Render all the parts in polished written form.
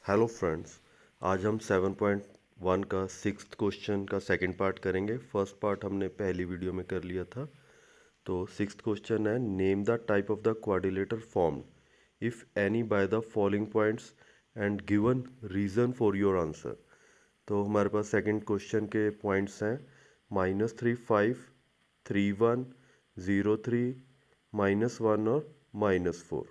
Hello friends, आज हम 7.1 का सिक्स्थ क्वेश्चन का सेकंड पार्ट करेंगे। फर्स्ट पार्ट हमने पहली वीडियो में कर लिया था। तो सिक्स्थ क्वेश्चन है, name the type of the quadrilateral formed if any by the following points and given reason for your answer. तो हमारे पास सेकंड क्वेश्चन के पॉइंट्स हैं -3, 5, 3, 1, 0, 3, -1 और -4।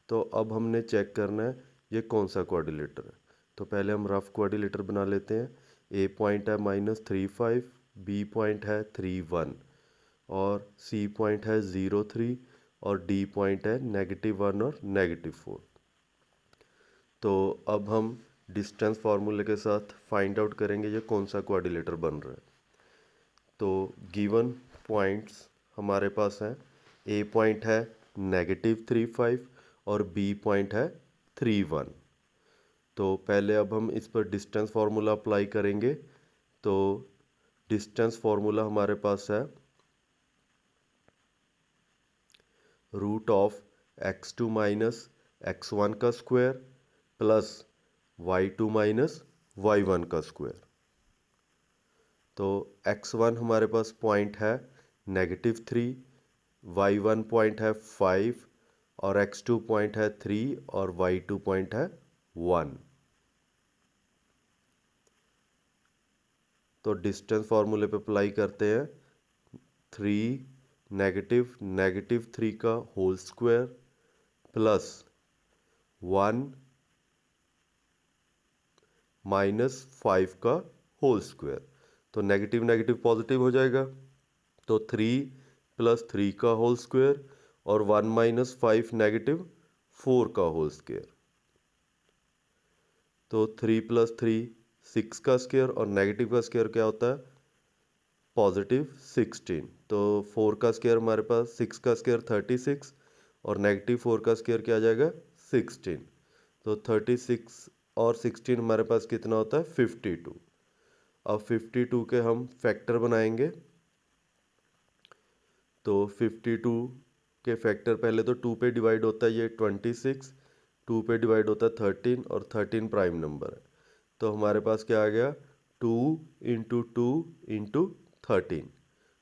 तो अब हमने चेक करना है ये कौन सा क्वाड्रिलेटर है। तो पहले हम रफ क्वाड्रिलेटर बना लेते हैं। ए पॉइंट है -3, 5, बी पॉइंट है 3, 1 और सी पॉइंट है 0, 3 और डी पॉइंट है -1 और -4। तो अब हम डिस्टेंस फार्मूले के साथ फाइंड आउट करेंगे ये कौन सा क्वाड्रिलेटर बन रहा है। तो गिवन पॉइंट्स हमारे पास हैं, ए पॉइंट है -3, 5 और बी पॉइंट है 3, 1। तो पहले अब हम इस पर डिस्टेंस फार्मूला अप्लाई करेंगे। तो डिस्टेंस फार्मूला हमारे पास है √(x2 - x1) का स्क्वायर प्लस y2 - y1 का स्क्वायर। तो x1 हमारे पास पॉइंट है -3, y1 पॉइंट है 5 और x2 पॉइंट है 3 और y2 पॉइंट है 1। तो डिस्टेंस फार्मूले पे अप्लाई करते हैं 3 -3 का होल स्क्वायर प्लस 1 -5 का होल स्क्वायर। तो नेगेटिव नेगेटिव पॉजिटिव हो जाएगा। तो 3 + 3 का होल स्क्वायर और 1 - 5 -4 का होल स्क्वायर। तो 3 + 3 6 का स्क्वायर और नेगेटिव का स्क्वायर क्या होता है? +16। तो 4 का स्क्वायर हमारे पास 6 का स्क्वायर 36 और -4 का स्क्वायर क्या आ जाएगा? 16। तो 36 और 16 हमारे पास कितना होता है? 52। अब 52 के हम फैक्टर बनाएंगे। तो 52 के फैक्टर पहले तो 2 पे डिवाइड होता है ये 26, 2 पे डिवाइड होता है 13 और 13 प्राइम नंबर है। तो हमारे पास क्या आ गया? 2 × 2 × 13।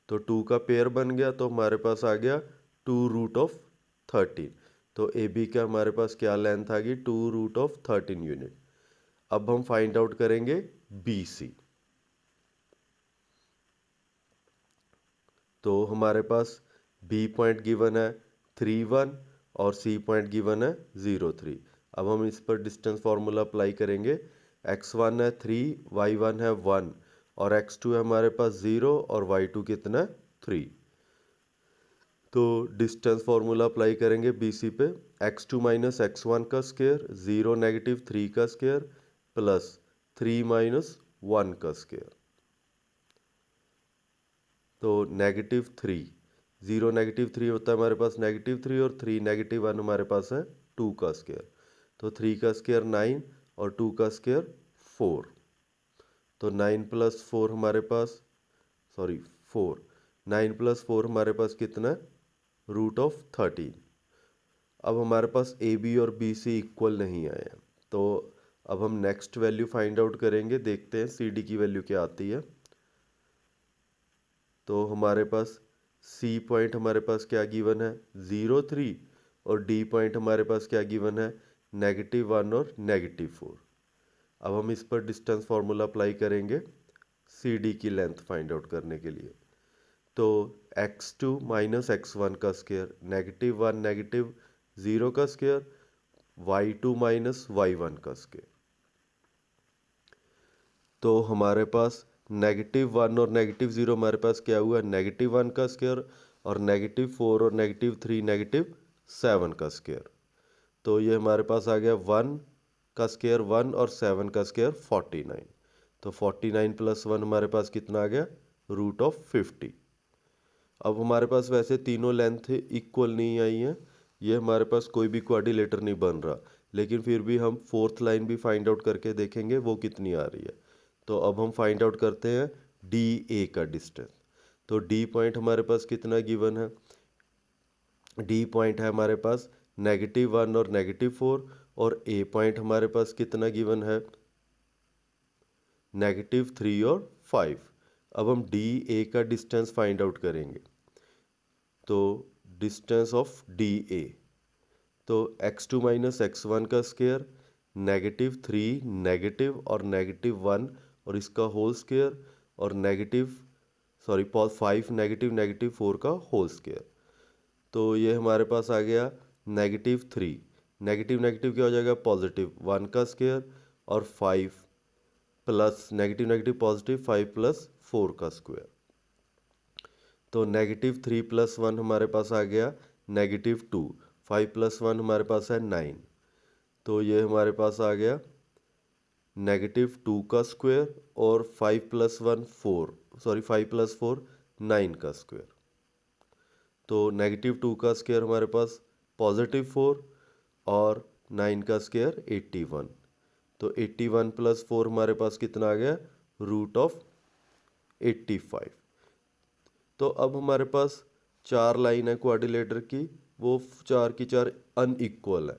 तो 2 का पेयर बन गया तो हमारे पास आ गया 2√13। तो ए बी का हमारे पास क्या लेंथ आ गई? 2√13 यूनिट। अब हम फाइंड आउट करेंगे बी सी। तो हमारे पास बी पॉइंट गिवन है 3, 1 और सी पॉइंट गिवन है 0, 3। अब हम इस पर डिस्टेंस फार्मूला अप्लाई करेंगे। x1 है 3, y1 है 1 और x2 है हमारे पास 0 और y2 कितना है? 3। तो डिस्टेंस फार्मूला अप्लाई करेंगे बी सी पे। x2 - x1 का स्क्वायर 0 -3 का स्क्वायर प्लस 3 - 1 का स्क्वायर। तो -3, 0 -3 होता है हमारे पास -3 और 3 -1 हमारे पास है 2 का स्क्वायर। तो 3 का स्क्वायर 9 और 2 का स्क्वायर 4। तो 9 + 4 हमारे पास 4, 9 + 4 हमारे पास कितना है? √13। अब हमारे पास ए बी और बी सी इक्वल नहीं आए हैं। तो अब हम नेक्स्ट वैल्यू फाइंड आउट करेंगे। देखते हैं सी डी की वैल्यू क्या आती है। तो हमारे पास सी पॉइंट हमारे पास क्या गिवन है? 0, 3 और डी पॉइंट हमारे पास क्या गिवन है? -1 और -4। अब हम इस पर डिस्टेंस फार्मूला अप्लाई करेंगे सी डी की लेंथ फाइंड आउट करने के लिए। तो x2 - x1 का स्क्वायर -1 -0 का स्क्वायर y2 - y1 का स्क्वायर। तो हमारे पास -1 और -0 हमारे पास क्या हुआ? -1 का स्क्वायर और -4 और -3 -7 का स्क्वायर। तो ये हमारे पास आ गया 1 का स्क्वायर 1 और 7 का स्क्वायर 49। तो 49 + 1 हमारे पास कितना आ गया? √50। अब हमारे पास वैसे तीनों लेंथ इक्वल नहीं आई हैं। ये हमारे पास कोई भी क्वाड्रिलेटर नहीं बन रहा, लेकिन फिर भी हम फोर्थ लाइन भी फाइंड आउट करके देखेंगे वो कितनी आ रही है। तो अब हम फाइंड आउट करते हैं डी ए का डिस्टेंस। तो डी पॉइंट हमारे पास कितना गिवन है? डी पॉइंट है हमारे पास -1 और -4 और ए पॉइंट हमारे पास कितना गिवन है, -3 और 5। अब हम डी ए का डिस्टेंस फाइंड आउट करेंगे। तो डिस्टेंस ऑफ डी ए, तो x2 माइनस x1 का स्क्वायर, -3 नेगेटिव और -1 और इसका होल स्क्वायर और -5 नेगेटिव 4 का होल स्क्वायर। तो ये हमारे पास आ गया -3, नेगेटिव क्या हो जाएगा, +1 का स्क्वायर और 5 प्लस नेगेटिव पॉजिटिव 5 प्लस 4 का स्क्वायर। तो -3 + 1 हमारे पास आ गया -2, 5 + 1 हमारे पास है 9। तो ये हमारे पास आ गया -2 का स्क्वायर और 5 + 4 9 का स्क्वायर। तो -2 का स्क्वायर हमारे पास +4 और 9 का स्क्वायर 81। तो 81 + 4 हमारे पास कितना आ गया, √85। तो अब हमारे पास 4 लाइन है क्वाड्रिलेटर की, वो 4 की 4 अनइक्वल है।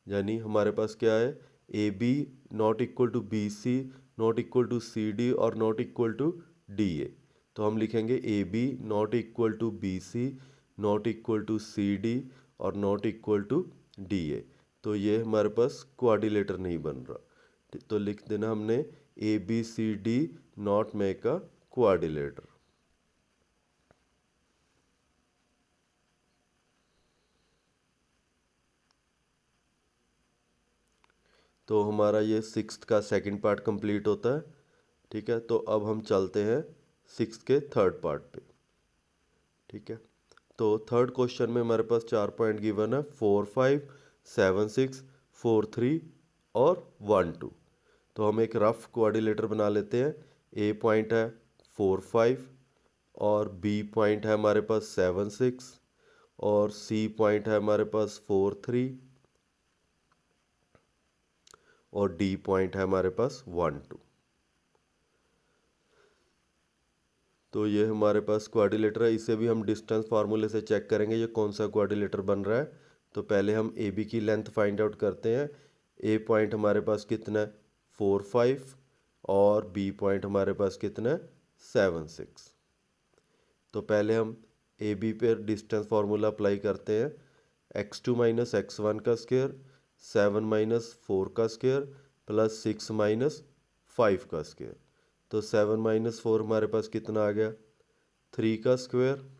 यानी हमारे पास क्या है, A B not equal to B C, not equal to C D और not equal to D A. तो हम लिखेंगे A B not equal to B C, not equal to C D और not equal to D A. तो ये हमारे पास quadrilateral नहीं बन रहा। तो लिख देना हमने A B C D not make a quadrilateral. तो हमारा ये 6th का सेकंड पार्ट कंप्लीट होता है। ठीक है, तो अब हम चलते हैं 6th के थर्ड पार्ट पे। ठीक है, तो थर्ड क्वेश्चन में हमारे पास 4 पॉइंट गिवन है, 4 5 7 6 4 3 और 1 2। तो हम एक रफ क्वाड्रिलेटर बना लेते हैं। ए पॉइंट है 4 5 और बी पॉइंट है हमारे पास 7 6 और सी पॉइंट है हमारे पास 4 3 और डी पॉइंट है हमारे पास 1 2। तो ये हमारे पास क्वाड्रिलेटर है। इसे भी हम डिस्टेंस फार्मूले से चेक करेंगे ये कौन सा क्वाड्रिलेटर बन रहा है। तो पहले हम ए बी की लेंथ फाइंड आउट करते हैं। ए पॉइंट हमारे पास कितना है, 4 5 और बी पॉइंट हमारे पास कितना है, 7 6। तो पहले हम ए बी पे डिस्टेंस फार्मूला अप्लाई करते हैं। x2 माइनस x1 का स्क्वायर, 7 माइनस 4 का स्क्वायर प्लस 6 माइनस 5 का स्क्वायर। तो 7 माइनस 4 हमारे पास कितना आ गया, 3 का स्क्वायर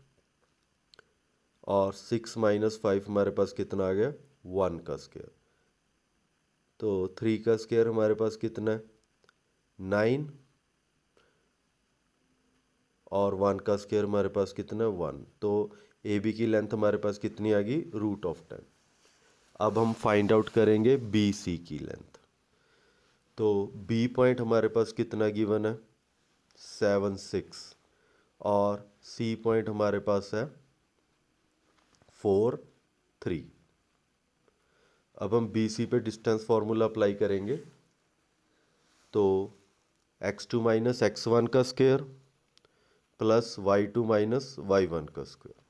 और 6 माइनस 5 हमारे पास कितना आ गया, 1 का स्क्वायर। तो 3 का स्क्वायर हमारे पास कितना है, 9 और 1 का स्क्वायर हमारे पास कितना है, 1। तो ए बी की लेंथ हमारे पास कितनी आ गई, √10। अब हम फाइंड आउट करेंगे बी सी की लेंथ। तो बी पॉइंट हमारे पास कितना गिवन है, 7 6 और सी पॉइंट हमारे पास है 4 3। अब हम बी सी पे डिस्टेंस फार्मूला अप्लाई करेंगे। तो x2 माइनस x1 का square plus y2 minus y1 का स्क्वायर।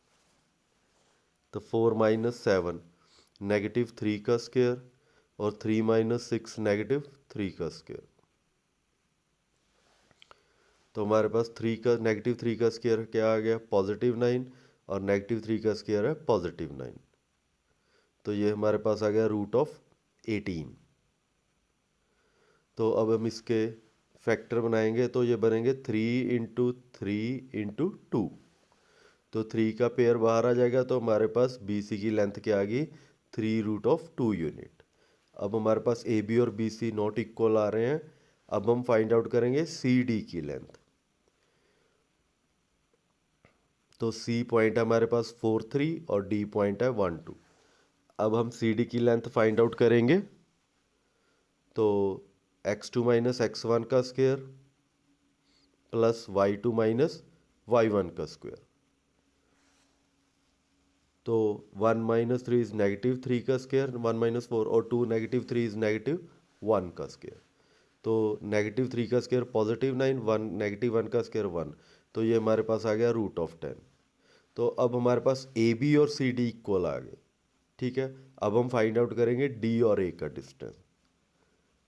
तो 4 माइनस 7 -3 का स्क्वायर और 3 माइनस 6 -3 का स्क्वायर। तो हमारे पास -3 का स्क्वायर क्या आ गया, +9 और -3 का स्क्वायर है +9। तो ये हमारे पास आ गया √18। तो अब हम इसके फैक्टर बनाएंगे। तो ये बनेंगे 3 × 3 × 2। तो 3 का पेयर बाहर आ जाएगा। तो हमारे पास बी सी की लेंथ क्या आ गई, 3√2 यूनिट। अब हमारे पास ए बी और बी सी नॉट इक्वल आ रहे हैं। अब हम फाइंड आउट करेंगे सी डी की लेंथ। तो सी पॉइंट है हमारे पास 4 3 और डी पॉइंट है 1 2। अब हम सी डी की लेंथ फाइंड आउट करेंगे। तो x2 माइनस x1 का square plus y2 minus y1 का स्क्वायर। तो 1 माइनस 3 इज -3 का स्क्वायर, 1 माइनस 4 और 2 -3 इज -1 का स्क्वायर। तो -3 का स्क्वायर +9, 1 का स्क्वायर 1। तो ये हमारे पास आ गया √10। तो अब हमारे पास ए बी और सी डी इक्वल आ गए। ठीक है। अब हम फाइंड आउट करेंगे डी और ए का डिस्टेंस।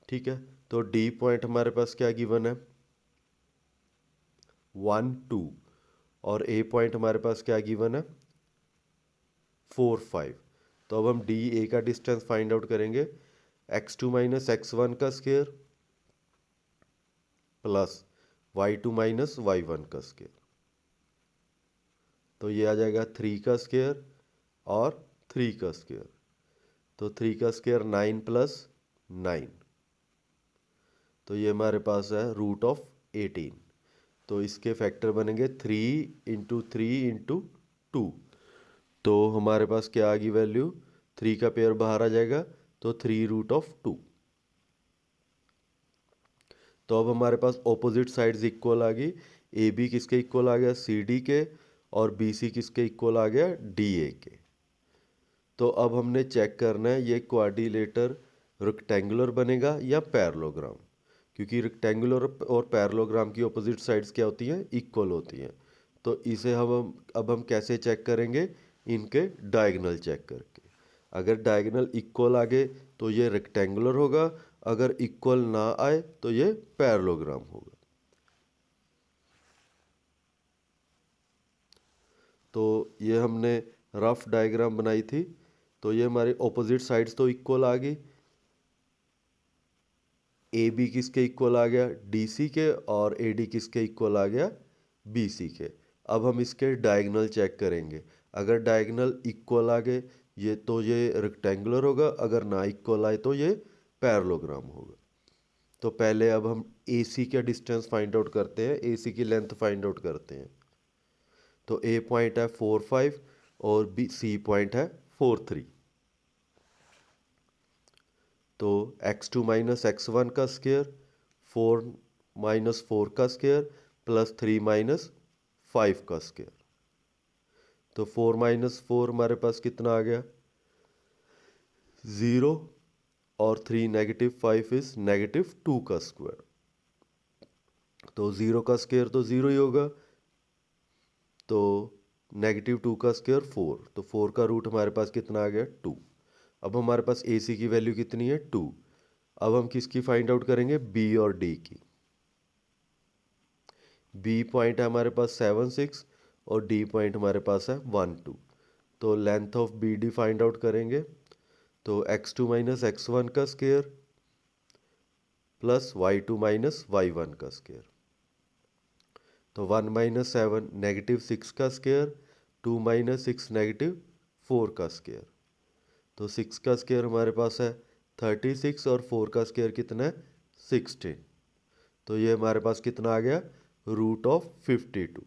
ठीक है, तो डी पॉइंट हमारे पास क्या गिवन है, 1 2, और ए पॉइंट हमारे पास क्या गिवन है, 4 5। तो अब हम डी ए का डिस्टेंस फाइंड आउट करेंगे, x2 माइनस x1 का square plus y2 minus y1 का स्क्वायर। तो ये आ जाएगा 3 का स्क्वायर और 3 का स्क्वायर। तो 3 का स्क्वायर 9 प्लस 9, तो ये हमारे पास है रूट ऑफ 18। तो इसके फैक्टर बनेंगे 3 इंटू 3 इंटू 2। तो हमारे पास क्या आ गई वैल्यू, 3 का पेयर बाहर आ जाएगा, तो 3 रूट ऑफ 2। तो अब हमारे पास ऑपोजिट साइड्स इक्वल आ गई, ए बी किसके इक्वल आ गया, सी डी के, और बी सी किसके इक्वल आ गया, डी ए के। तो अब हमने चेक करना है ये क्वाड्रिलेटर रेक्टेंगुलर बनेगा या पैरेललोग्राम, क्योंकि रेक्टेंगुलर और पैरेललोग्राम की ऑपोजिट साइड्स क्या होती हैं, इक्वल होती हैं। तो इसे हम कैसे चेक करेंगे, इनके डायगोनल चेक करके। अगर डायगोनल इक्वल आ गए तो ये रेक्टेंगुलर होगा, अगर इक्वल ना आए तो ये पैरेललोग्राम होगा। तो ये हमने रफ डायग्राम बनाई थी। तो ये हमारे ऑपोजिट साइड्स तो इक्वल आ गई, ए बी किसके इक्वल आ गया, डी सी के, और ए डी किसके इक्वल आ गया, बी सी के। अब हम इसके डायगोनल चेक करेंगे। अगर डायगोनल इक्वल आ गए ये तो ये रेक्टेंगुलर होगा, अगर ना इक्वल आए तो ये पैरेललोग्राम होगा। तो पहले अब हम ए सी का डिस्टेंस फाइंड आउट करते हैं, ए सी की लेंथ फाइंड आउट करते हैं। तो ए पॉइंट है 4 5 और बी सी पॉइंट है 4 3। तो x2 माइनस x1 का स्क्वायर, 4 माइनस 4 का स्क्वायर प्लस 3 माइनस 5 का स्क्वायर। तो 4 माइनस 4 हमारे पास कितना आ गया, 0, और 3 नेगेटिव 5 इज नेगेटिव 2 का स्क्वायर। तो 0 का स्क्वायर तो 0 ही होगा, तो नेगेटिव 2 का स्क्वायर 4, तो 4 का रूट हमारे पास कितना आ गया, 2। अब हमारे पास ए सी की वैल्यू कितनी है, 2। अब हम किसकी फाइंड आउट करेंगे, बी और डी की। बी पॉइंट है हमारे पास 7 6 और डी पॉइंट हमारे पास है 1 2। तो length of B D find out करेंगे। तो x2 माइनस x1 का square plus y2 minus y1 का स्क्वायर। तो 1 माइनस 7 नेगेटिव 6 का स्क्वायर, 2 माइनस 6 नेगेटिव 4 का स्क्वायर। तो 6 का स्क्वायर हमारे पास है 36 और 4 का स्क्वायर कितना है, 16। तो ये हमारे पास कितना आ गया, रूट ऑफ 52।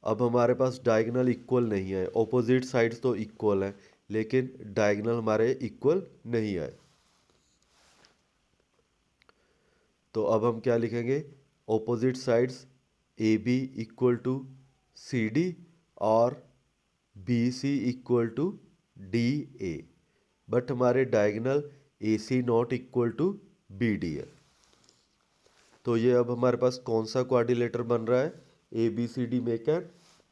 अब हमारे पास डायगोनल इक्वल नहीं है, ऑपोजिट साइड्स तो इक्वल है लेकिन डायगोनल हमारे इक्वल नहीं आए। तो अब हम क्या लिखेंगे, opposite sides A B equal to C D और B C equal to D A, but हमारे diagonal A C not equal to B D है। तो ये अब हमारे पास कौन सा क्वाड्रिलेटर बन रहा है, A B C D make an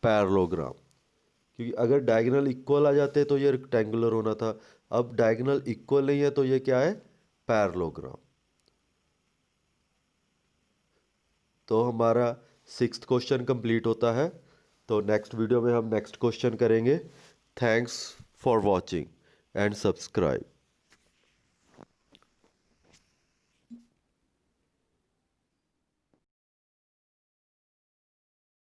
parallelogram. क्योंकि अगर डायगोनल इक्वल आ जाते तो ये रेक्टेंगुलर होना था, अब डायगोनल इक्वल नहीं है तो ये क्या है, पैरेललोग्राम। तो हमारा 6th क्वेश्चन कंप्लीट होता है। तो नेक्स्ट वीडियो में हम नेक्स्ट क्वेश्चन करेंगे। Thanks for watching and subscribe.